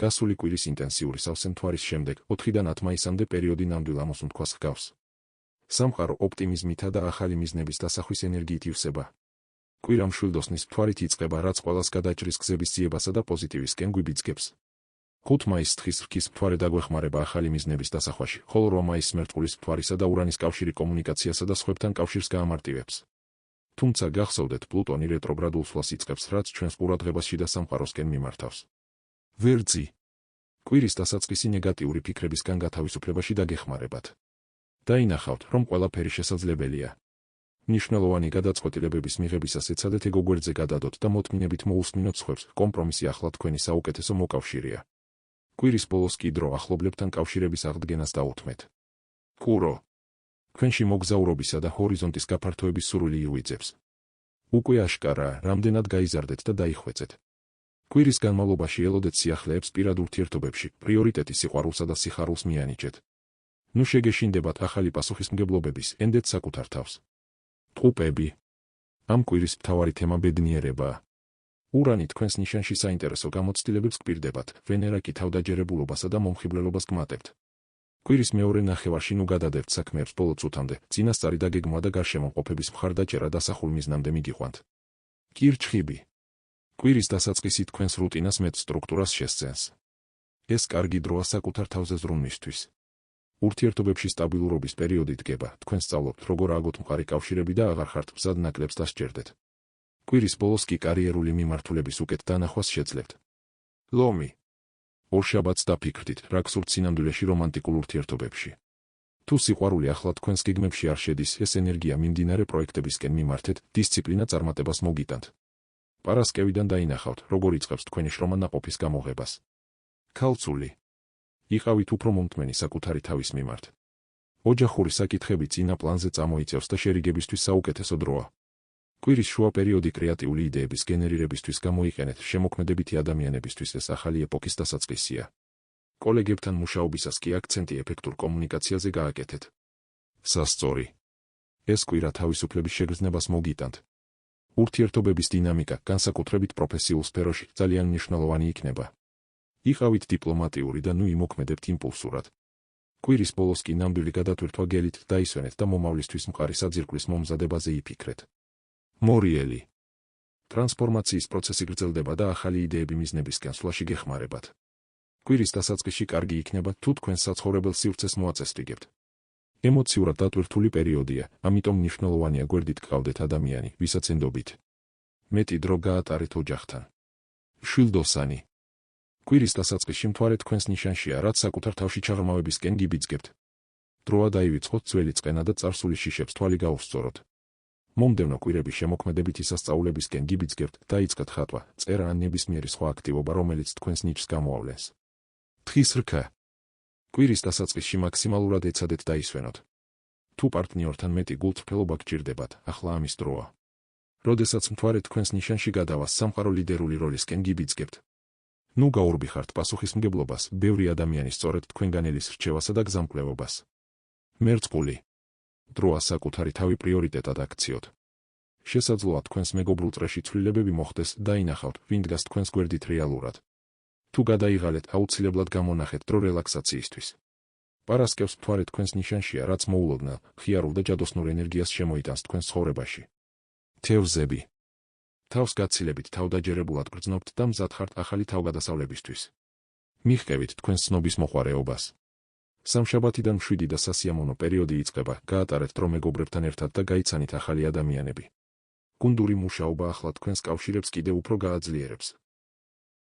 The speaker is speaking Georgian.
გასული კვირის ინტენსიური სავსე მთვარის შემდეგ 4-დან 10 მაისამდე პერიოდი ნამდვილ ამოსუნთქვას ჰგავს. სამყარო ოპტიმიზმითა და ახალი მიზნების დასახვის ენერგიით ივსება. კვირა მშვილდოსნის მთვარით იწყება, რაც ყველას გადაჭრის გზების ძიებასა და პოზიტივისკენ გვიბიძგებს. 5 მაისს თხის რქის მთვარე დაგვეხმარება ახალი მიზნების დასახვაში, ხოლო 8 მაისს მერწყულის მთვარისა და ურანის კავშირი კომუნიკაციასა და სხვებთან კავშირს გაამარტივებს. თუმცა გახსოვდეთ, პლუტონი რეტროგრადულ სვლას იწყებს, რაც ჩვენს ყურადღებას შიდა სამყაროსკენ მიმართავს. ვერძი. კვირის დასაწყისი ნეგატიური ფიქრებისგან გათავისუფლებაში დაგეხმარებათ. დაინახავთ, რომ ყველაფერი შესაძლებელია. მნიშვნელოვანი გადაწყვეტილებების მიღებისას ეცადეთ ეგო გვერდზე გადადოთ და მოთმინებით მოусმინოთ სხვებს, კომპრომისი ახლა თქვენი საუკეთესო მოკავშირეა. კვირის ბოლოს კი დრო ახლობლებთან კავშირების აღდგენას დაუთმეთ. კურო. თქვენში მოგზაურობისა და ჰორიზონტის გაფართოების სურვილი ივიძებს. უკვე აშკარაა, რამდენად გაიზარდეთ და დაიხვეწეთ. კვირის განმავლობაში ელოდეთ სიახლეებს პირად ურთიერთობებში, პრიორიტეტი სიყვარულსა და სიხარულს მიანიჭეთ. ნუ შეგეშინდებათ ახალი პასუხისმგებლობების, ენდეთ საკუთარ თავს. ტყუპები. ამ კვირის მთავარი თემა ბედნიერებაა. ურანი თქვენს ნიშანში საინტერესო გამოცდილებებს გპირდებათ, ვენერა კი თავდაჯერებულობასა და მომხიბვლელობას გმატებთ. კვირის მეორე ნახევარში ნუ გადადებთ საქმეებს ბოლო წუთამდე, წინასწარი დაგეგმვა და გარშემოყოფების მხარდაჭერა დასახულ მიზნამდე მიგიყვანთ. კირჩხიბი. კვირის დასაწყისი თქვენს რუტინას მეტ სტრუქტურას შესცენს. ეს კარგი დროა საკუთარ თავზე ზრუნვისთვის. ურთიერთობებში სტაბილურობის პერიოდი დგება, თქვენ სწავლობთ, როგორ ააგოთ მყარი კავშირები და აღარ ხართ მზად ნაკლებს დასჯერდეთ. კვირის ბოლოს კი კარიერული მიმართულების უკეთ დანახვას შეძლებთ. ლომი. ორშაბათს დაფიქრდით, რა გსურთ სინამდვილეში რომანტიკულ ურთიერთობებში. თუ სიყვარული ახლა თქვენს გეგმებში არ შედის, ეს ენერგია მიმდინარე პროექტებისკენ მიმართეთ, დისციპლინა წარმატებას მოგიტანთ. პარასკევიდან დაინახავთ, როგორ იწყებს თქვენი შრომა ნაყოფის გამოღებას. ქალწული. იყავით უფრო მომთმენი საკუთარი თავის მიმართ. ოჯახური საკითხები წინა პლანზე წამოიწევს და შერიგებისთვის საუკეთესო დროა. კვირის შუა პერიოდი კრეატიული იდეების გენერირებისთვის გამოიყენეთ, შემოქმედებითი ადამიანებისთვის ეს ახალი ეპოქის დასაწყისია. კოლეგებთან მუშაობისას კი აქცენტი ეფექტურ კომუნიკაციაზე გააკეთეთ. სასწორი. ეს კვირა თავისუფლების შეგრძნებას მოგიტანთ. ურთიერთობების დინამიკა, განსაკუთრებით პროფესიულ სფეროში, ძალიან მნიშვნელოვანი იქნება. იყავით დიპლომატიური და ნუ იმოქმედებთ იმპულსურად. კვირის ბოლოს კი ნამდვილი გადატვირთვა გელით დაისვენეთ და მომავლისთვის მყარი საძირკვლის მომზადებაზე იფიქრეთ. მორიელი. ტრანსფორმაციის პროცესი გრძელდება და ახალი იდეები მიზნებისკენ სვლაში გეხმარებათ. კვირის დასაწყისში კარგი იქნება, თუ თქვენ საცხოვრებელ სივრცეს მოაწესრიგებთ. ემოციურად დატვირთული პერიოდია, ამიტომ მნიშვნელოვანია გვერდით გყავდეთ ადამიანი, ვისაც ენდობით. მეტი დრო გაატარეთ ოჯახთან. მშვილდოსანი. კვირის დასაწყისში მთვარე თქვენს ნიშანშია, რაც საკუთარ თავში ჩაღრმავებისკენ გიბიძგებთ. დროა დაივიწყოთ ძველი წყენა და წარსული შიშებს თვალი გაუსწოროთ. მომდევნო კვირების შემოქმედებითი სასწაულებისკენ გიბიძგებთ, დაიწყეთ ხატვა, წერა ან ნებისმიერი სხვა აქტივობა, რომელიც თქვენს ნიჭს გამოავლენს. თხის რქა. კვირის დასაწყისში მაქსიმალურად ეცადეთ დაისვენოთ. თუ პარტნიორთან მეტი გულწრფელობა გჭირდებათ, ახლა ამის დროა. როდესაც მთვარე თქვენს ნიშანში გადავას, სამყარო ლიდერული როლისკენ გიბიძგებთ. ნუ გაურბიხართ პასუხისმგებლობას, ბევრი ადამიანი სწორედ თქვენგანელის რჩევასა და გზამკვლევობას. მერწყული. დროა საკუთარი თავი პრიორიტეტად აქციოთ. შესაძლოა თქვენს მეგობრულ წრეში ცვლილებები მოხდეს, დაინახავთ, ვინ დგას თქვენს გვერდით რეალურად. თუ გადაიღალეთ, აუცილებლად გამონახეთ დრო რელაქსაციისთვის. პარასკევს მთვარე თქვენს ნიშანშია, რაც მოულოდნელ, ხიარულ და ჯადოსნურ ენერგიას შემოიტანს თქვენს ცხოვრებაში. თევზები. თავს გაცილებით თავდაჯერებულად გრძნობთ და მზად ხართ ახალი თავგადასავლებისთვის. მიღყევით თქვენს ცნობის მოყვარეობას. სამშაბათიდან 7 და სასიამოვნო პერიოდი იწყება, გაატარეთ დრო მეგობრებთან ერთად და გაიცანით ახალი ადამიანები. გუნდური მუშაობა ახლა თქვენს კავშირებს კიდევ უფრო გააძლიერებს.